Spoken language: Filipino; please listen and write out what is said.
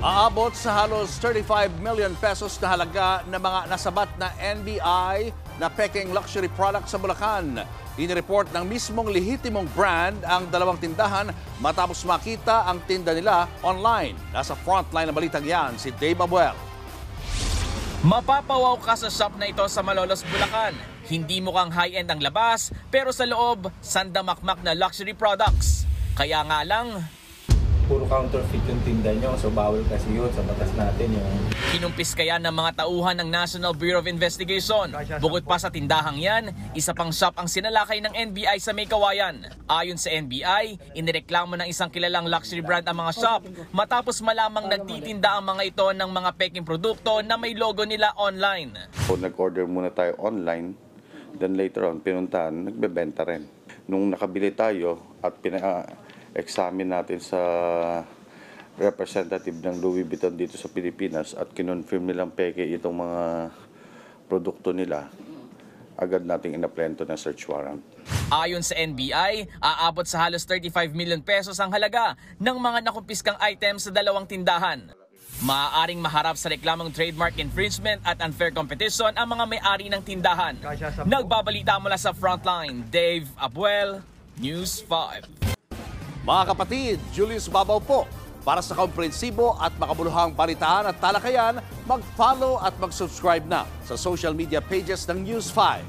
Aabot sa halos 35 million pesos na halaga ng mga nasabat na NBI na peking luxury product sa Bulacan. Inireport ng mismong lehitimong brand ang dalawang tindahan matapos makita ang tinda nila online. Nasa frontline ng balitang yan si Dave Abuel. Mapapawaw ka sa shop na ito sa Malolos, Bulacan. Hindi mukhang high-end ang labas, pero sa loob, sandamakmak na luxury products. Kaya nga lang, puro counterfeit yung tinda nyo, so bawal kasi yun sa batas natin yung... Kinumpis kaya ng mga tauhan ng National Bureau of Investigation. Bukod pa sa tindahang yan, isa pang shop ang sinalakay ng NBI sa May Kawayan. Ayon sa NBI, inireklamo ng isang kilalang luxury brand ang mga shop matapos malamang nagtitinda ang mga ito ng mga peking produkto na may logo nila online. So nag-order muna tayo online, then later on pinuntahan, nagbebenta rin. Nung nakabili tayo at examine natin sa representative ng Louis Vuitton dito sa Pilipinas at kinonfirm nilang peke itong mga produkto nila, agad nating in-applyan to ng search warrant. Ayon sa NBI, aabot sa halos 35 million pesos ang halaga ng mga nakumpiskang items sa dalawang tindahan. Maaaring maharap sa reklamong trademark infringement at unfair competition ang mga may-ari ng tindahan. Nagbabalita mula sa Frontline, Dave Abuel, News 5. Mga kapatid, Julius Babaw po. Para sa komprehensibo at makabuluhang balitaan at talakayan, mag-follow at mag-subscribe na sa social media pages ng News 5.